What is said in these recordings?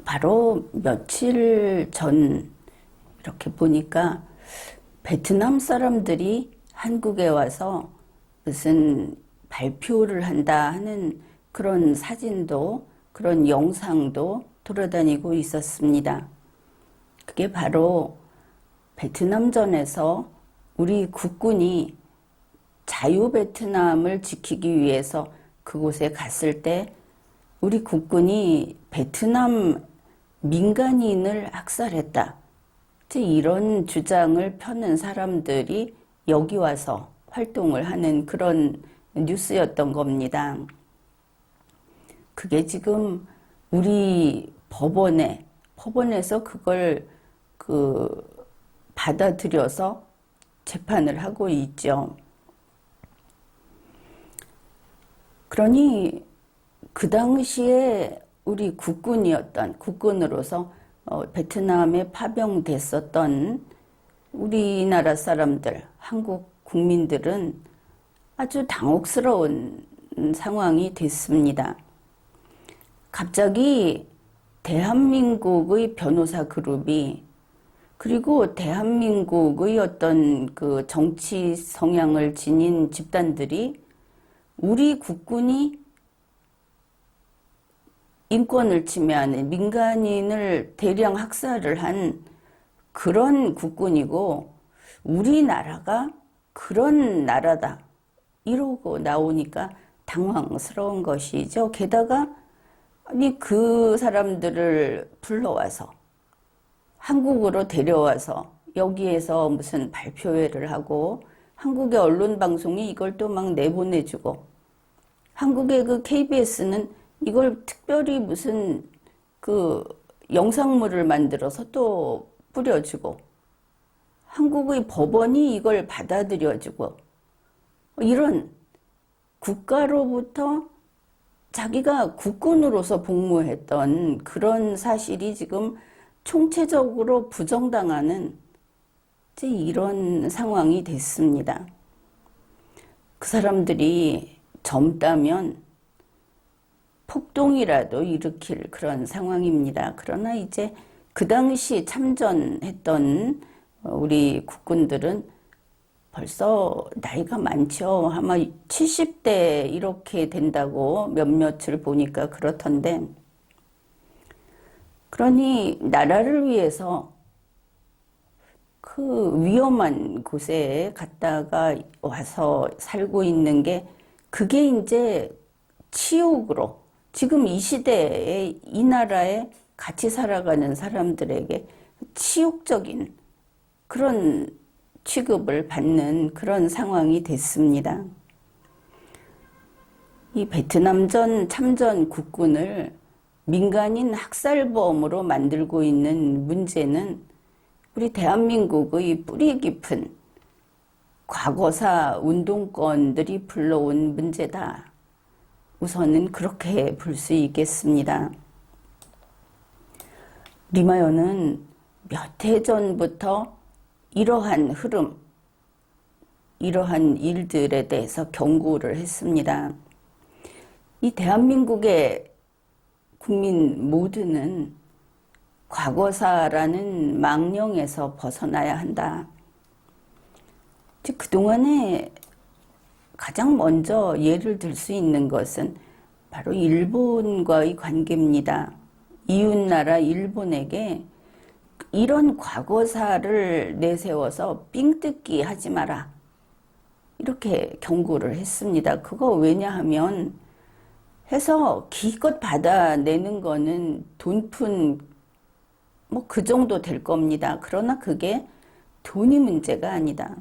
바로 며칠 전 이렇게 보니까 베트남 사람들이 한국에 와서 무슨 발표를 한다 하는 그런 사진도 그런 영상도 돌아다니고 있었습니다. 그게 바로 베트남전에서 우리 국군이 자유 베트남을 지키기 위해서 그곳에 갔을 때 우리 국군이 베트남 민간인을 학살했다. 이런 주장을 펴는 사람들이 여기 와서 활동을 하는 그런 뉴스였던 겁니다. 그게 지금 우리 법원에서 그걸 받아들여서 재판을 하고 있죠. 그러니 그 당시에 우리 국군으로서 베트남에 파병됐었던 우리나라 사람들, 한국 국민들은 아주 당혹스러운 상황이 됐습니다. 갑자기 대한민국의 변호사 그룹이 그리고 대한민국의 어떤 그 정치 성향을 지닌 집단들이 우리 국군이 인권을 침해하는 민간인을 대량 학살을 한 그런 국군이고 우리나라가 그런 나라다 이러고 나오니까 당황스러운 것이죠. 게다가 아니 그 사람들을 불러와서 한국으로 데려와서 여기에서 무슨 발표회를 하고 한국의 언론 방송이 이걸 또 막 내보내주고 한국의 그 KBS는 이걸 특별히 무슨 그 영상물을 만들어서 또 뿌려주고 한국의 법원이 이걸 받아들여주고 이런 국가로부터 자기가 국군으로서 복무했던 그런 사실이 지금 총체적으로 부정당하는 이런 상황이 됐습니다. 그 사람들이 젊다면 폭동이라도 일으킬 그런 상황입니다. 그러나 이제 그 당시 참전했던 우리 국군들은 벌써 나이가 많죠. 아마 70대 이렇게 된다고 몇몇을 보니까 그렇던데 그러니 나라를 위해서 그 위험한 곳에 갔다가 와서 살고 있는 게 그게 이제 치욕으로 지금 이 시대에 이 나라에 같이 살아가는 사람들에게 치욕적인 그런 취급을 받는 그런 상황이 됐습니다. 이 베트남전 참전 국군을 민간인 학살범으로 만들고 있는 문제는 우리 대한민국의 뿌리 깊은 과거사 운동권들이 불러온 문제다. 우선은 그렇게 볼 수 있겠습니다. 리마요는 몇 해 전부터 이러한 흐름, 이러한 일들에 대해서 경고를 했습니다. 이 대한민국의 국민 모두는 과거사라는 망령에서 벗어나야 한다. 그동안에 가장 먼저 예를 들 수 있는 것은 바로 일본과의 관계입니다. 이웃나라 일본에게 이런 과거사를 내세워서 삥뜯기 하지 마라. 이렇게 경고를 했습니다. 그거 왜냐하면 해서 기껏 받아내는 거는 돈푼 뭐 그 정도 될 겁니다. 그러나 그게 돈이 문제가 아니다.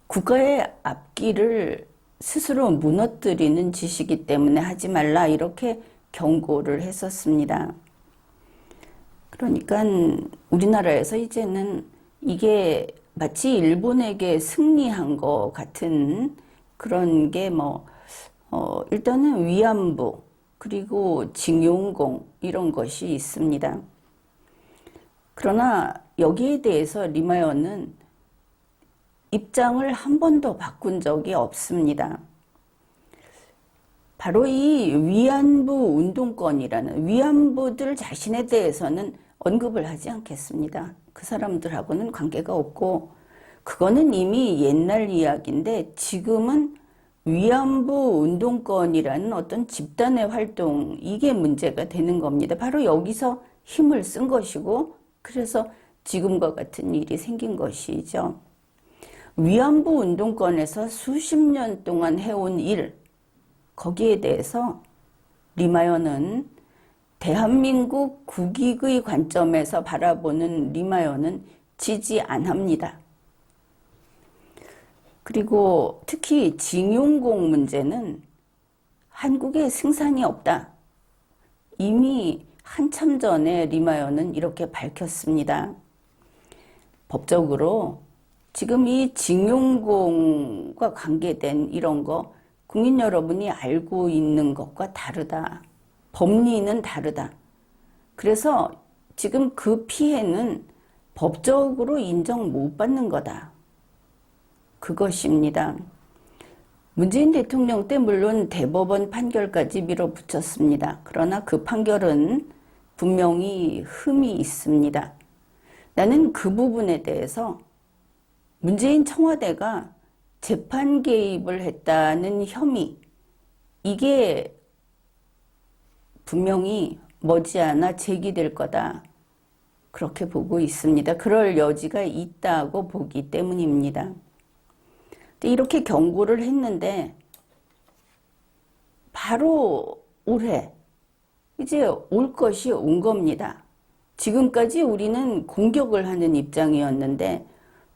국가의 앞길을 스스로 무너뜨리는 짓이기 때문에 하지 말라 이렇게 경고를 했었습니다. 그러니까 우리나라에서 이제는 이게 마치 일본에게 승리한 것 같은 그런 게 일단은 위안부 그리고 징용공 이런 것이 있습니다. 그러나 여기에 대해서 리마요는 입장을 한 번도 바꾼 적이 없습니다. 바로 이 위안부 운동권이라는 위안부들 자신에 대해서는 언급을 하지 않겠습니다. 그 사람들하고는 관계가 없고 그거는 이미 옛날 이야기인데 지금은 위안부 운동권이라는 어떤 집단의 활동 이게 문제가 되는 겁니다. 바로 여기서 힘을 쓴 것이고 그래서 지금과 같은 일이 생긴 것이죠. 위안부 운동권에서 수십 년 동안 해온 일 거기에 대해서 리마여는 대한민국 국익의 관점에서 바라보는 리마여는 지지 안 합니다. 그리고 특히 징용공 문제는 한국에 승산이 없다. 이미 한참 전에 리마여는 이렇게 밝혔습니다. 법적으로 지금 이 징용공과 관계된 이런 거 국민 여러분이 알고 있는 것과 다르다. 법리는 다르다. 그래서 지금 그 피해는 법적으로 인정 못 받는 거다. 그것입니다. 문재인 대통령 때 물론 대법원 판결까지 밀어붙였습니다. 그러나 그 판결은 분명히 흠이 있습니다. 나는 그 부분에 대해서 문재인 청와대가 재판 개입을 했다는 혐의, 이게 분명히 머지않아 제기될 거다. 그렇게 보고 있습니다. 그럴 여지가 있다고 보기 때문입니다. 이렇게 경고를 했는데 바로 올해 이제 올 것이 온 겁니다. 지금까지 우리는 공격을 하는 입장이었는데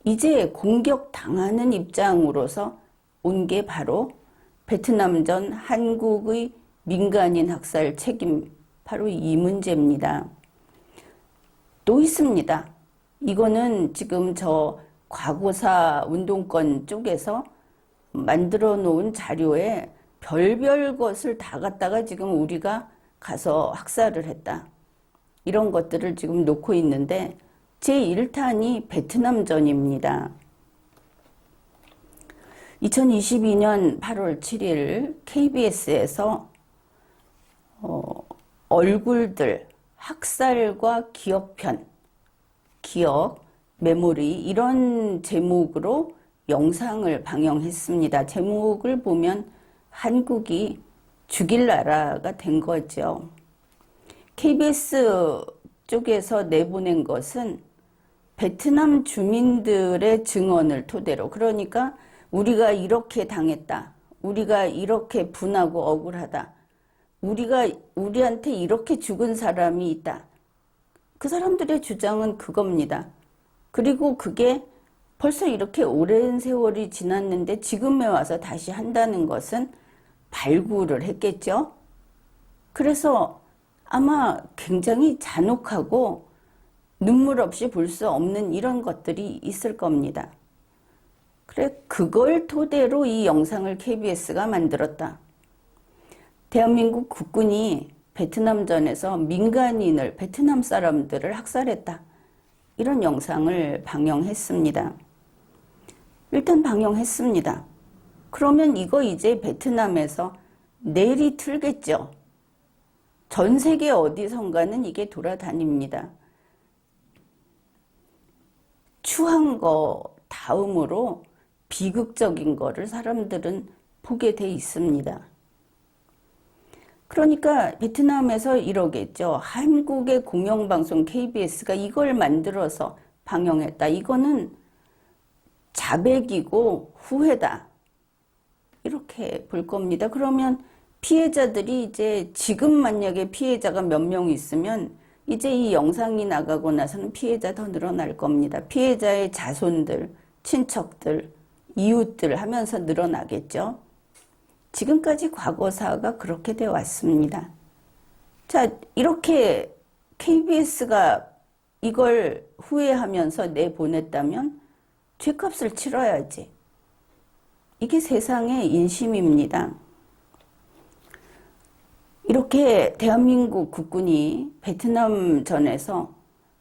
이제 공격당하는 입장으로서 온 게 바로 베트남전 한국의 민간인 학살 책임, 바로 이 문제입니다. 또 있습니다. 이거는 지금 저 과거사 운동권 쪽에서 만들어 놓은 자료에 별별 것을 다 갖다가 지금 우리가 가서 학살을 했다. 이런 것들을 지금 놓고 있는데 제1탄이 베트남전입니다. 2022년 8월 7일 KBS에서 얼굴들, 학살과 기억편, 기억, 메모리 이런 제목으로 영상을 방영했습니다. 제목을 보면 한국이 죽일 나라가 된 거죠. KBS 쪽에서 내보낸 것은 베트남 주민들의 증언을 토대로, 그러니까 우리가 이렇게 당했다. 우리가 이렇게 분하고 억울하다. 우리한테 이렇게 죽은 사람이 있다. 그 사람들의 주장은 그겁니다. 그리고 그게 벌써 이렇게 오랜 세월이 지났는데 지금에 와서 다시 한다는 것은 발굴을 했겠죠. 그래서 아마 굉장히 잔혹하고 눈물 없이 볼 수 없는 이런 것들이 있을 겁니다. 그래, 그걸 토대로 이 영상을 KBS가 만들었다. 대한민국 국군이 베트남전에서 민간인을, 베트남 사람들을 학살했다. 이런 영상을 방영했습니다. 일단 방영했습니다. 그러면 이거 이제 베트남에서 내리 틀겠죠. 전 세계 어디선가는 이게 돌아다닙니다. 추한 거 다음으로 비극적인 거를 사람들은 보게 돼 있습니다. 그러니까 베트남에서 이러겠죠. 한국의 공영방송 KBS가 이걸 만들어서 방영했다. 이거는 자백이고 후회다. 이렇게 볼 겁니다. 그러면 피해자들이 이제 지금 만약에 피해자가 몇 명 있으면 이제 이 영상이 나가고 나서는 피해자 더 늘어날 겁니다. 피해자의 자손들, 친척들, 이웃들 하면서 늘어나겠죠. 지금까지 과거사가 그렇게 돼 왔습니다. 자, 이렇게 KBS가 이걸 후회하면서 내보냈다면 죗값을 치러야지. 이게 세상의 인심입니다. 이렇게 대한민국 국군이 베트남전에서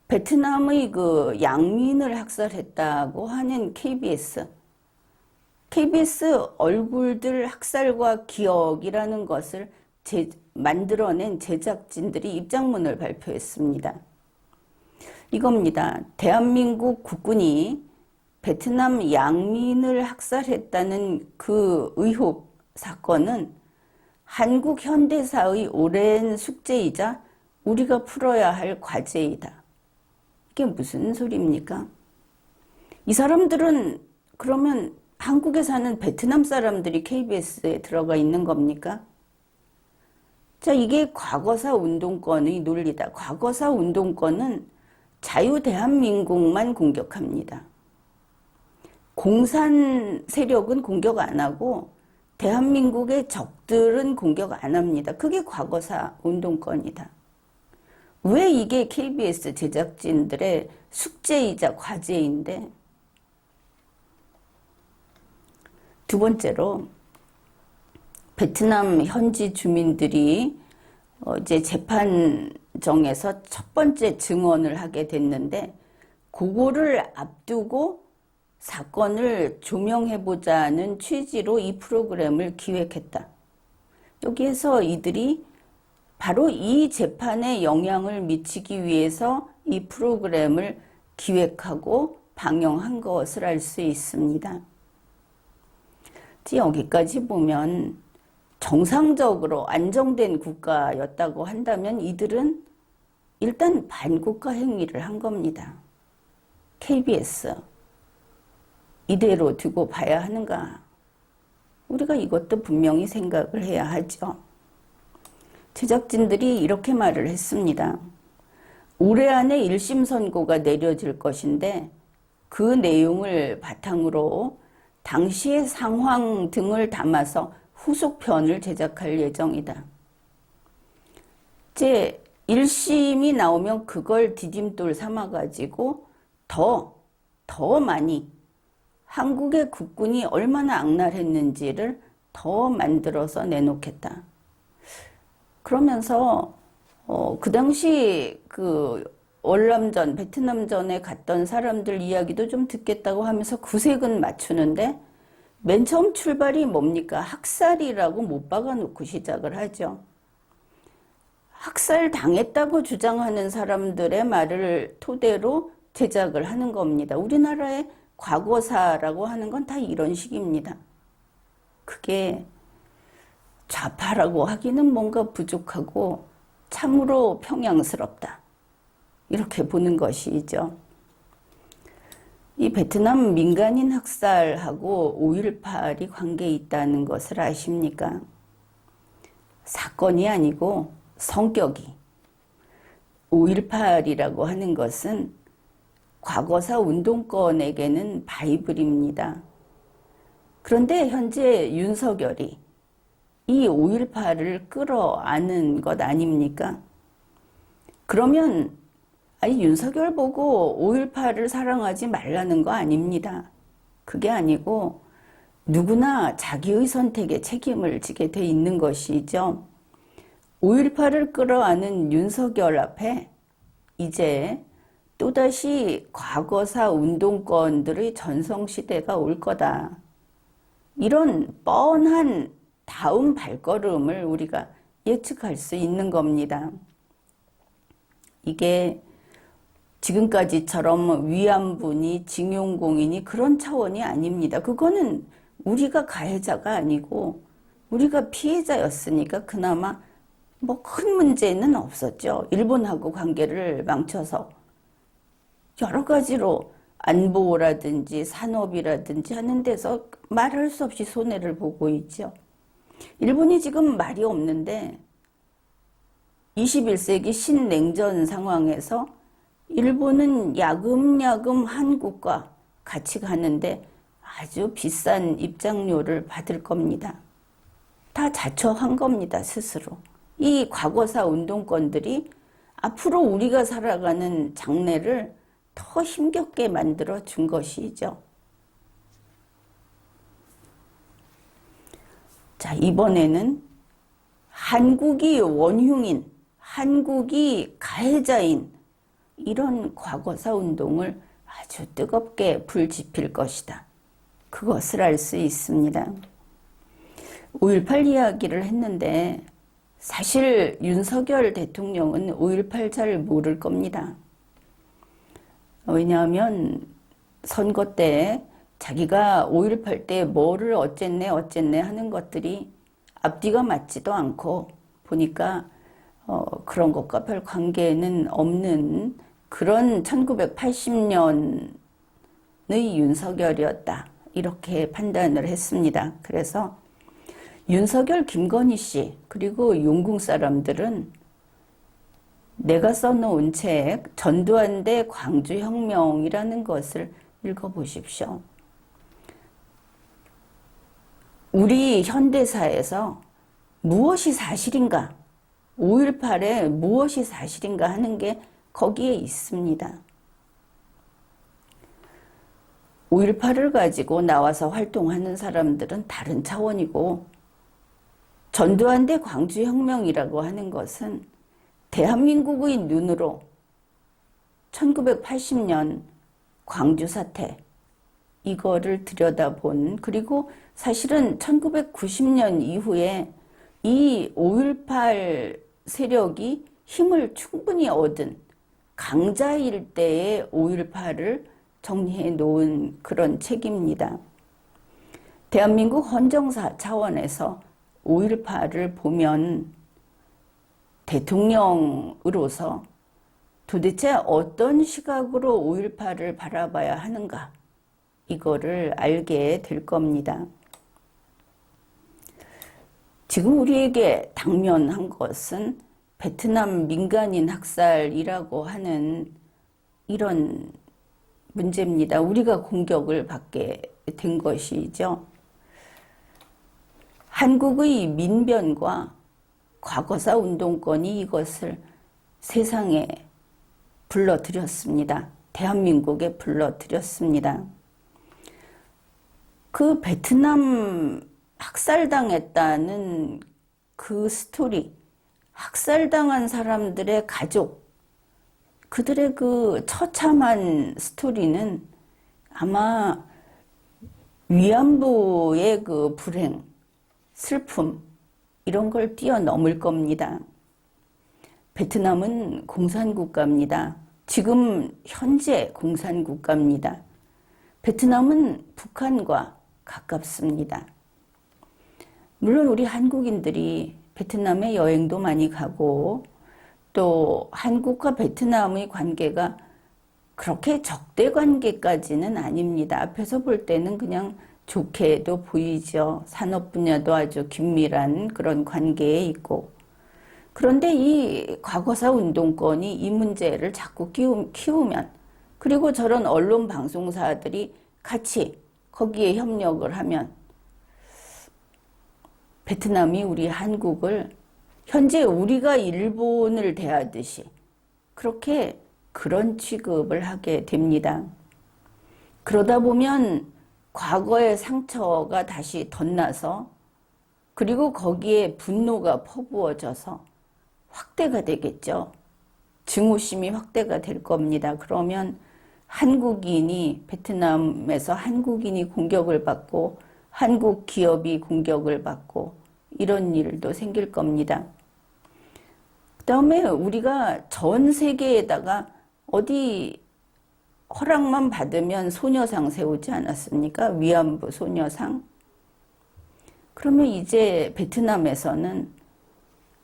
베트남의 그 양민을 학살했다고 하는 KBS. KBS 얼굴들 학살과 기억이라는 것을 만들어낸 제작진들이 입장문을 발표했습니다. 이겁니다. 대한민국 국군이 베트남 양민을 학살했다는 그 의혹 사건은 한국 현대사의 오랜 숙제이자 우리가 풀어야 할 과제이다. 이게 무슨 소리입니까? 이 사람들은 그러면 한국에 사는 베트남 사람들이 KBS에 들어가 있는 겁니까? 자, 이게 과거사 운동권의 논리다. 과거사 운동권은 자유대한민국만 공격합니다. 공산 세력은 공격 안 하고 대한민국의 적들은 공격 안 합니다. 그게 과거사 운동권이다. 왜 이게 KBS 제작진들의 숙제이자 과제인데? 두 번째로 베트남 현지 주민들이 이제 재판정에서 첫 번째 증언을 하게 됐는데 그거를 앞두고 사건을 조명해보자는 취지로 이 프로그램을 기획했다. 여기에서 이들이 바로 이 재판에 영향을 미치기 위해서 이 프로그램을 기획하고 방영한 것을 알 수 있습니다. 여기까지 보면 정상적으로 안정된 국가였다고 한다면 이들은 일단 반국가 행위를 한 겁니다. KBS 이대로 두고 봐야 하는가? 우리가 이것도 분명히 생각을 해야 하죠. 제작진들이 이렇게 말을 했습니다. 올해 안에 1심 선고가 내려질 것인데 그 내용을 바탕으로 당시의 상황 등을 담아서 후속편을 제작할 예정이다. 이제 1심이 나오면 그걸 디딤돌 삼아가지고 더 많이 한국의 국군이 얼마나 악랄했는지를 더 만들어서 내놓겠다. 그러면서 그 당시 그 월남전, 베트남전에 갔던 사람들 이야기도 좀 듣겠다고 하면서 구색은 맞추는데 맨 처음 출발이 뭡니까? 학살이라고 못 박아놓고 시작을 하죠. 학살 당했다고 주장하는 사람들의 말을 토대로 제작을 하는 겁니다. 우리나라의 과거사라고 하는 건 다 이런 식입니다. 그게 좌파라고 하기는 뭔가 부족하고 참으로 평양스럽다. 이렇게 보는 것이죠. 이 베트남 민간인 학살하고 5.18이 관계 있다는 것을 아십니까? 사건이 아니고 성격이. 5.18이라고 하는 것은 과거사 운동권에게는 바이블입니다. 그런데 현재 윤석열이 이 5.18을 끌어안은 것 아닙니까? 그러면 윤석열 보고 5.18을 사랑하지 말라는 거 아닙니다. 그게 아니고 누구나 자기의 선택에 책임을 지게 돼 있는 것이죠. 5.18을 끌어안은 윤석열 앞에 이제 또다시 과거사 운동권들의 전성시대가 올 거다. 이런 뻔한 다음 발걸음을 우리가 예측할 수 있는 겁니다. 이게 지금까지처럼 위안부니 징용공이니 그런 차원이 아닙니다. 그거는 우리가 가해자가 아니고 우리가 피해자였으니까 그나마 뭐 큰 문제는 없었죠. 일본하고 관계를 망쳐서 여러 가지로 안보라든지 산업이라든지 하는 데서 말할 수 없이 손해를 보고 있죠. 일본이 지금 말이 없는데 21세기 신냉전 상황에서 일본은 야금야금 한국과 같이 가는데 아주 비싼 입장료를 받을 겁니다. 다 자초한 겁니다, 스스로. 이 과거사 운동권들이 앞으로 우리가 살아가는 장래를 더 힘겹게 만들어 준 것이죠. 자, 이번에는 한국이 원흉인, 한국이 가해자인 이런 과거사 운동을 아주 뜨겁게 불지필 것이다. 그것을 알 수 있습니다. 5.18 이야기를 했는데 사실 윤석열 대통령은 5.18 잘 모를 겁니다. 왜냐하면 선거 때 자기가 5.18 때 뭐를 어쨌네 하는 것들이 앞뒤가 맞지도 않고 보니까 그런 것과 별 관계는 없는 그런 1980년의 윤석열이었다. 이렇게 판단을 했습니다. 그래서 윤석열, 김건희 씨 그리고 용궁 사람들은 내가 써놓은 책 전두환대 광주혁명이라는 것을 읽어보십시오. 우리 현대사에서 무엇이 사실인가, 5.18에 무엇이 사실인가 하는 게 거기에 있습니다. 5.18을 가지고 나와서 활동하는 사람들은 다른 차원이고 전두환대 광주혁명이라고 하는 것은 대한민국의 눈으로 1980년 광주 사태 이거를 들여다본 그리고 사실은 1990년 이후에 이 5.18 세력이 힘을 충분히 얻은 강자 일대의 5.18을 정리해 놓은 그런 책입니다. 대한민국 헌정사 차원에서 5.18을 보면 대통령으로서 도대체 어떤 시각으로 5.18을 바라봐야 하는가 이거를 알게 될 겁니다. 지금 우리에게 당면한 것은 베트남 민간인 학살이라고 하는 이런 문제입니다. 우리가 공격을 받게 된 것이죠. 한국의 민변과 과거사 운동권이 이것을 세상에 불러들였습니다. 대한민국에 불러들였습니다. 그 베트남 학살당했다는 그 스토리, 학살당한 사람들의 가족, 그들의 그 처참한 스토리는 아마 위안부의 그 불행, 슬픔 이런 걸 뛰어넘을 겁니다. 베트남은 공산국가입니다. 지금 현재 공산국가입니다. 베트남은 북한과 가깝습니다. 물론 우리 한국인들이 베트남에 여행도 많이 가고 또 한국과 베트남의 관계가 그렇게 적대 관계까지는 아닙니다. 앞에서 볼 때는 그냥 좋게도 보이죠. 산업 분야도 아주 긴밀한 그런 관계에 있고. 그런데 이 과거사 운동권이 이 문제를 자꾸 키우면 그리고 저런 언론 방송사들이 같이 거기에 협력을 하면 베트남이 우리 한국을 현재 우리가 일본을 대하듯이 그렇게 그런 취급을 하게 됩니다. 그러다 보면 과거의 상처가 다시 덧나서 그리고 거기에 분노가 퍼부어져서 확대가 되겠죠. 증오심이 확대가 될 겁니다. 그러면 한국인이 베트남에서 한국인이 공격을 받고 한국 기업이 공격을 받고 이런 일도 생길 겁니다. 그 다음에 우리가 전 세계에다가 어디 허락만 받으면 소녀상 세우지 않았습니까? 위안부 소녀상. 그러면 이제 베트남에서는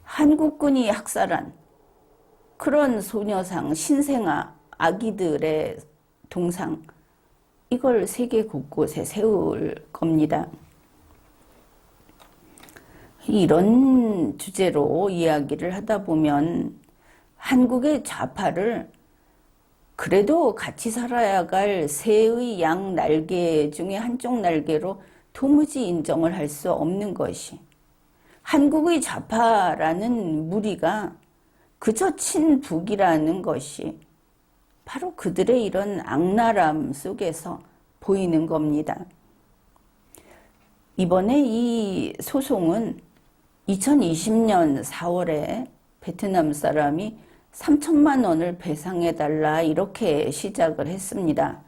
한국군이 학살한 그런 소녀상, 신생아, 아기들의 동상 이걸 세계 곳곳에 세울 겁니다. 이런 주제로 이야기를 하다 보면 한국의 좌파를 그래도 같이 살아야 갈 새의 양 날개 중에 한쪽 날개로 도무지 인정을 할 수 없는 것이 한국의 좌파라는 무리가 그저 친북이라는 것이 바로 그들의 이런 악랄함 속에서 보이는 겁니다. 이번에 이 소송은 2020년 4월에 베트남 사람이 3천만 원을 배상해달라 이렇게 시작을 했습니다.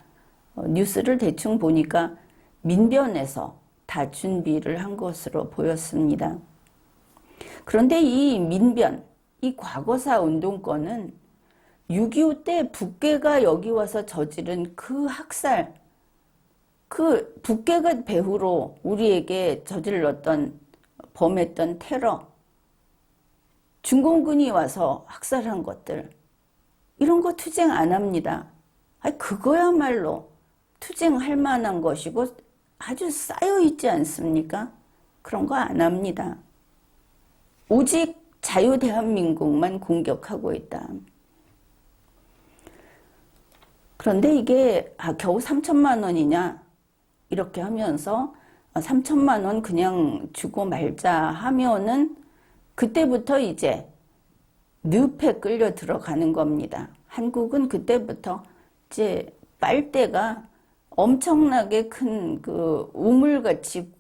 뉴스를 대충 보니까 민변에서 다 준비를 한 것으로 보였습니다. 그런데 이 민변, 이 과거사 운동권은 6.25 때 북괴가 여기 와서 저지른 그 학살, 그 북괴가 배후로 우리에게 저질렀던, 범했던 테러, 중공군이 와서 학살한 것들, 이런 거 투쟁 안 합니다. 그거야말로 투쟁할 만한 것이고 아주 쌓여 있지 않습니까? 그런 거 안 합니다. 오직 자유대한민국만 공격하고 있다. 그런데 이게 겨우 3천만 원이냐 이렇게 하면서 3천만 원 그냥 주고 말자 하면은 그때부터 이제 늪에 끌려 들어가는 겁니다. 한국은 그때부터 이제 빨대가 엄청나게 큰 그 우물같이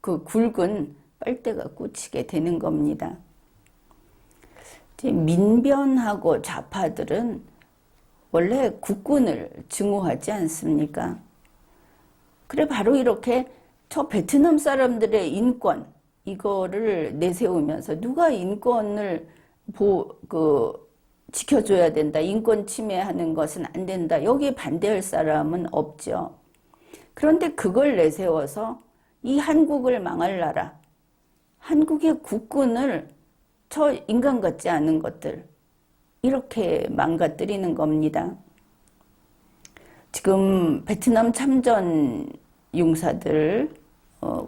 그 굵은 빨대가 꽂히게 되는 겁니다. 이제 민변하고 좌파들은 원래 국군을 증오하지 않습니까? 그래 바로 이렇게 저 베트남 사람들의 인권 이거를 내세우면서 누가 인권을 지켜줘야 된다. 인권 침해하는 것은 안 된다. 여기에 반대할 사람은 없죠. 그런데 그걸 내세워서 이 한국을 망할 나라, 한국의 국군을 저 인간 같지 않은 것들 이렇게 망가뜨리는 겁니다. 지금 베트남 참전 용사들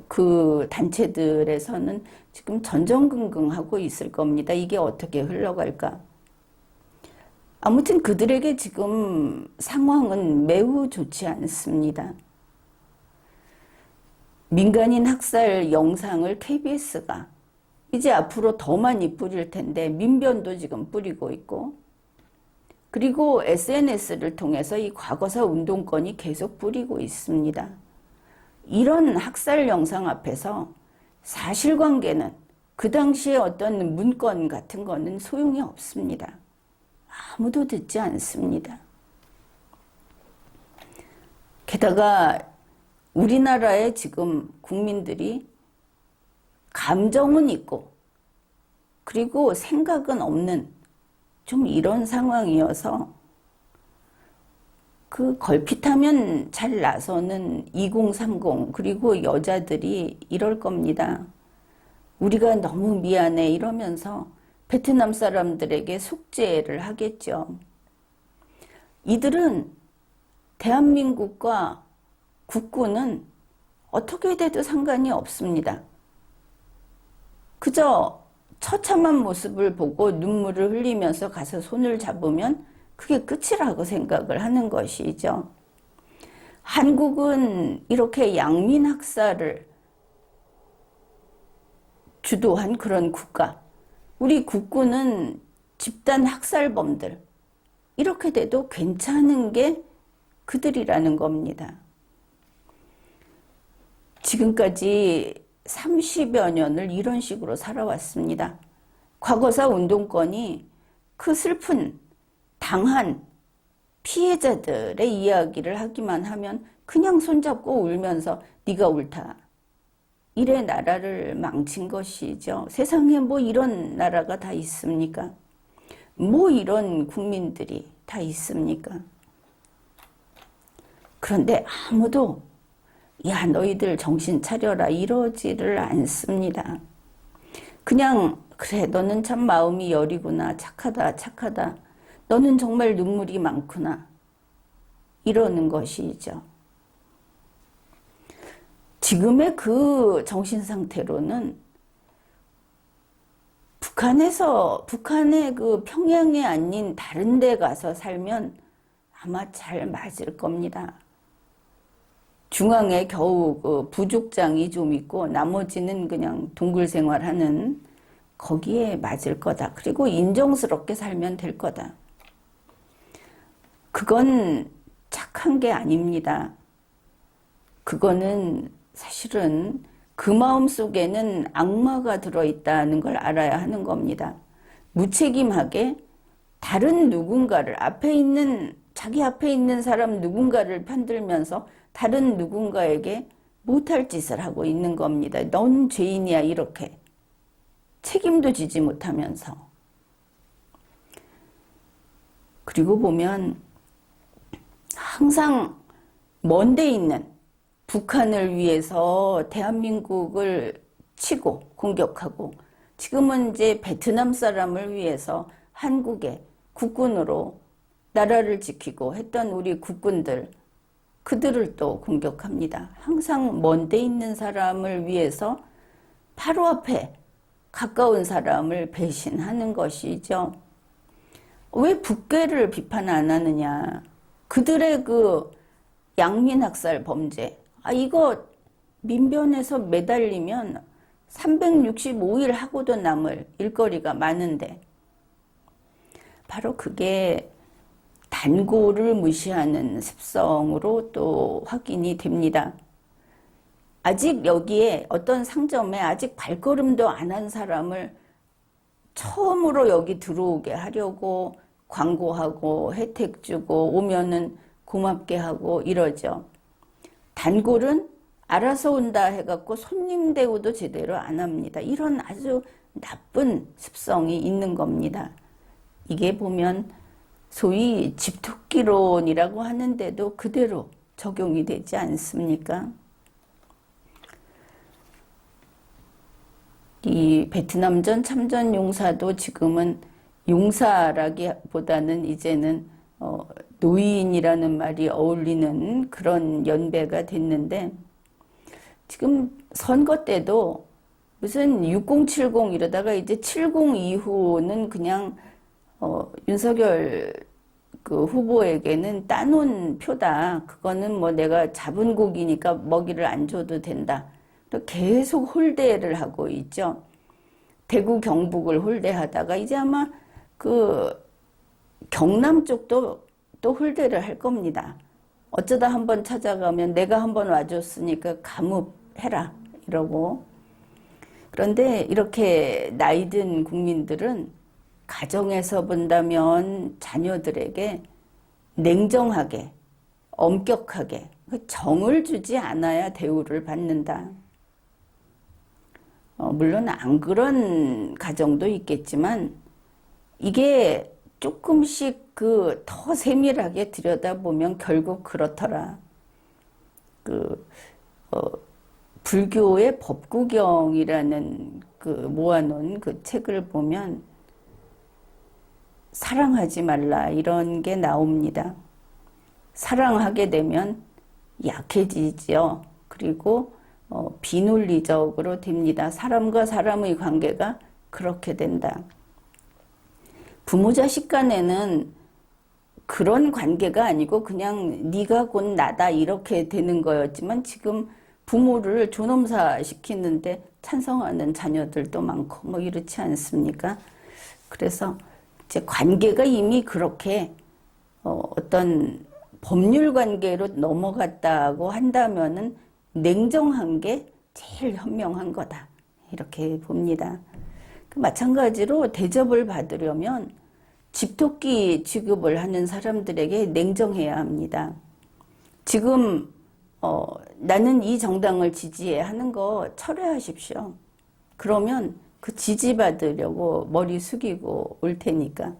그 단체들에서는 지금 전전긍긍하고 있을 겁니다. 이게 어떻게 흘러갈까? 아무튼 그들에게 지금 상황은 매우 좋지 않습니다. 민간인 학살 영상을 KBS가 이제 앞으로 더 많이 뿌릴 텐데 민변도 지금 뿌리고 있고 그리고 SNS를 통해서 이 과거사 운동권이 계속 뿌리고 있습니다. 이런 학살 영상 앞에서 사실관계는 그 당시에 어떤 문건 같은 거는 소용이 없습니다. 아무도 듣지 않습니다. 게다가 우리나라의 지금 국민들이 감정은 있고 그리고 생각은 없는 좀 이런 상황이어서 그 걸핏하면 잘 나서는 2030 그리고 여자들이 이럴 겁니다. 우리가 너무 미안해 이러면서 베트남 사람들에게 숙제를 하겠죠. 이들은 대한민국과 국군은 어떻게 돼도 상관이 없습니다. 그저 처참한 모습을 보고 눈물을 흘리면서 가서 손을 잡으면 그게 끝이라고 생각을 하는 것이죠. 한국은 이렇게 양민 학살을 주도한 그런 국가, 우리 국군은 집단 학살범들, 이렇게 돼도 괜찮은 게 그들이라는 겁니다. 지금까지 30여 년을 이런 식으로 살아왔습니다. 과거사 운동권이 그 슬픈 당한 피해자들의 이야기를 하기만 하면 그냥 손잡고 울면서 네가 옳다. 이래 나라를 망친 것이죠. 세상에 뭐 이런 나라가 다 있습니까? 뭐 이런 국민들이 다 있습니까? 그런데 아무도 야 너희들 정신 차려라 이러지를 않습니다. 그냥 그래 너는 참 마음이 여리구나 착하다 착하다 너는 정말 눈물이 많구나 이러는 것이죠. 지금의 그 정신 상태로는 북한의 그 평양이 아닌 다른 데 가서 살면 아마 잘 맞을 겁니다. 중앙에 겨우 그 부족장이 좀 있고 나머지는 그냥 동굴 생활하는 거기에 맞을 거다. 그리고 인정스럽게 살면 될 거다. 그건 착한 게 아닙니다. 그거는 사실은 그 마음 속에는 악마가 들어있다는 걸 알아야 하는 겁니다. 무책임하게 다른 누군가를 자기 앞에 있는 사람 누군가를 편들면서 다른 누군가에게 못할 짓을 하고 있는 겁니다. 넌 죄인이야 이렇게 책임도 지지 못하면서. 그리고 보면 항상 먼 데 있는 북한을 위해서 대한민국을 치고 공격하고, 지금은 이제 베트남 사람을 위해서 한국의 국군으로 나라를 지키고 했던 우리 국군들, 그들을 또 공격합니다. 항상 먼 데 있는 사람을 위해서 바로 앞에 가까운 사람을 배신하는 것이죠. 왜 북괴를 비판 안 하느냐. 그들의 그 양민학살 범죄, 이거 민변에서 매달리면 365일 하고도 남을 일거리가 많은데, 바로 그게 단고를 무시하는 습성으로 또 확인이 됩니다. 아직 여기에 어떤 상점에 아직 발걸음도 안 한 사람을 처음으로 여기 들어오게 하려고 광고하고 혜택 주고 오면은 고맙게 하고 이러죠. 단골은 알아서 온다 해갖고 손님 대우도 제대로 안 합니다. 이런 아주 나쁜 습성이 있는 겁니다. 이게 보면 소위 집토끼론이라고 하는데도 그대로 적용이 되지 않습니까? 이 베트남전 참전 용사도 지금은 용사라기보다는 이제는 노인이라는 말이 어울리는 그런 연배가 됐는데, 지금 선거 때도 무슨 6070 이러다가 이제 70 이후는 그냥 윤석열 그 후보에게는 따놓은 표다. 그거는 뭐 내가 잡은 고기니까 먹이를 안 줘도 된다. 계속 홀대를 하고 있죠. 대구 경북을 홀대하다가 이제 아마 그 경남 쪽도 또 홀대를 할 겁니다. 어쩌다 한번 찾아가면 내가 한번 와줬으니까 감읍해라 이러고. 그런데 이렇게 나이 든 국민들은 가정에서 본다면 자녀들에게 냉정하게 엄격하게 정을 주지 않아야 대우를 받는다. 물론 안 그런 가정도 있겠지만 이게 조금씩 더 세밀하게 들여다보면 결국 그렇더라. 불교의 법구경이라는 모아놓은 그 책을 보면 사랑하지 말라 이런 게 나옵니다. 사랑하게 되면 약해지죠. 그리고 비논리적으로 됩니다. 사람과 사람의 관계가 그렇게 된다. 부모 자식 간에는 그런 관계가 아니고 그냥 네가 곧 나다 이렇게 되는 거였지만, 지금 부모를 존엄사 시키는데 찬성하는 자녀들도 많고 뭐 이렇지 않습니까? 그래서 이제 관계가 이미 그렇게 어떤 법률 관계로 넘어갔다고 한다면은 냉정한 게 제일 현명한 거다 이렇게 봅니다. 마찬가지로 대접을 받으려면 집토끼 취급을 하는 사람들에게 냉정해야 합니다. 지금 나는 이 정당을 지지해 하는 거 철회하십시오. 그러면 그 지지받으려고 머리 숙이고 올 테니까.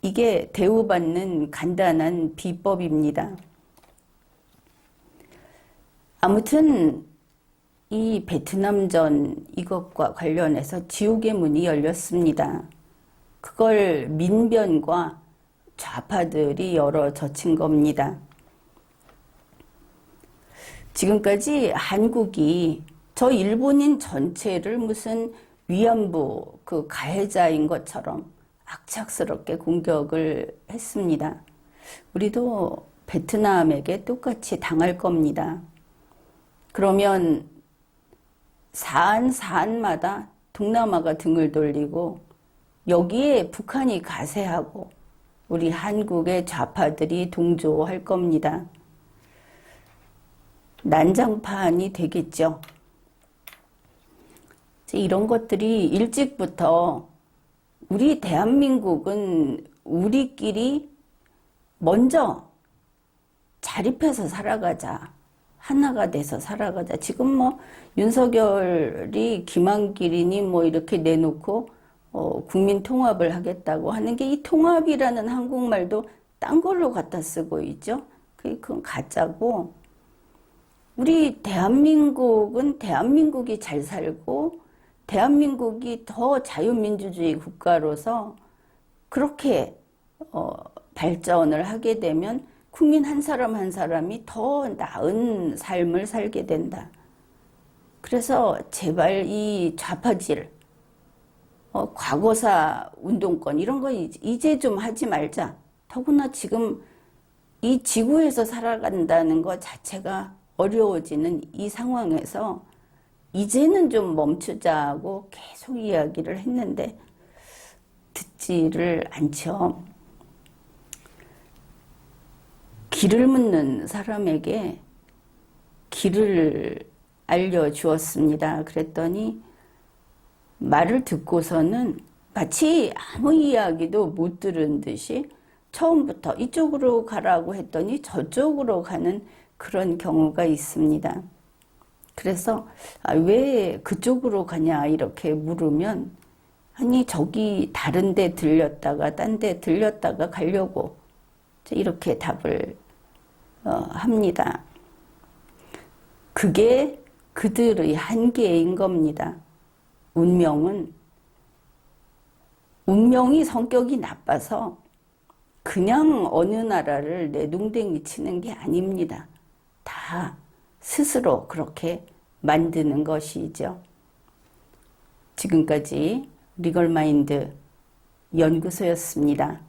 이게 대우받는 간단한 비법입니다. 아무튼 이 베트남전 이것과 관련해서 지옥의 문이 열렸습니다. 그걸 민변과 좌파들이 열어 젖힌 겁니다. 지금까지 한국이 저 일본인 전체를 무슨 위안부 가해자인 것처럼 악착스럽게 공격을 했습니다. 우리도 베트남에게 똑같이 당할 겁니다. 그러면 사안마다 동남아가 등을 돌리고 여기에 북한이 가세하고 우리 한국의 좌파들이 동조할 겁니다. 난장판이 되겠죠. 이런 것들이 일찍부터 우리 대한민국은 우리끼리 먼저 자립해서 살아가자 하나가 돼서 살아가자. 지금 뭐 윤석열이 김한길이니 뭐 이렇게 내놓고 국민 통합을 하겠다고 하는 게 이 통합이라는 한국말도 딴 걸로 갖다 쓰고 있죠. 그건 가짜고 우리 대한민국은 대한민국이 잘 살고 대한민국이 더 자유민주주의 국가로서 그렇게 발전을 하게 되면 국민 한 사람 한 사람이 더 나은 삶을 살게 된다. 그래서 제발 이 좌파질, 과거사 운동권 이런 거 이제 좀 하지 말자. 더구나 지금 이 지구에서 살아간다는 것 자체가 어려워지는 이 상황에서 이제는 좀 멈추자고 계속 이야기를 했는데 듣지를 않죠. 길을 묻는 사람에게 길을 알려주었습니다. 그랬더니 말을 듣고서는 마치 아무 이야기도 못 들은 듯이 처음부터 이쪽으로 가라고 했더니 저쪽으로 가는 그런 경우가 있습니다. 그래서 왜 그쪽으로 가냐 이렇게 물으면 아니 저기 다른 데 들렸다가 딴 데 들렸다가 가려고 이렇게 답을 합니다. 그게 그들의 한계인 겁니다. 운명이 성격이 나빠서 그냥 어느 나라를 내동댕이 치는 게 아닙니다. 다 스스로 그렇게 만드는 것이죠. 지금까지 리걸마인드 연구소였습니다.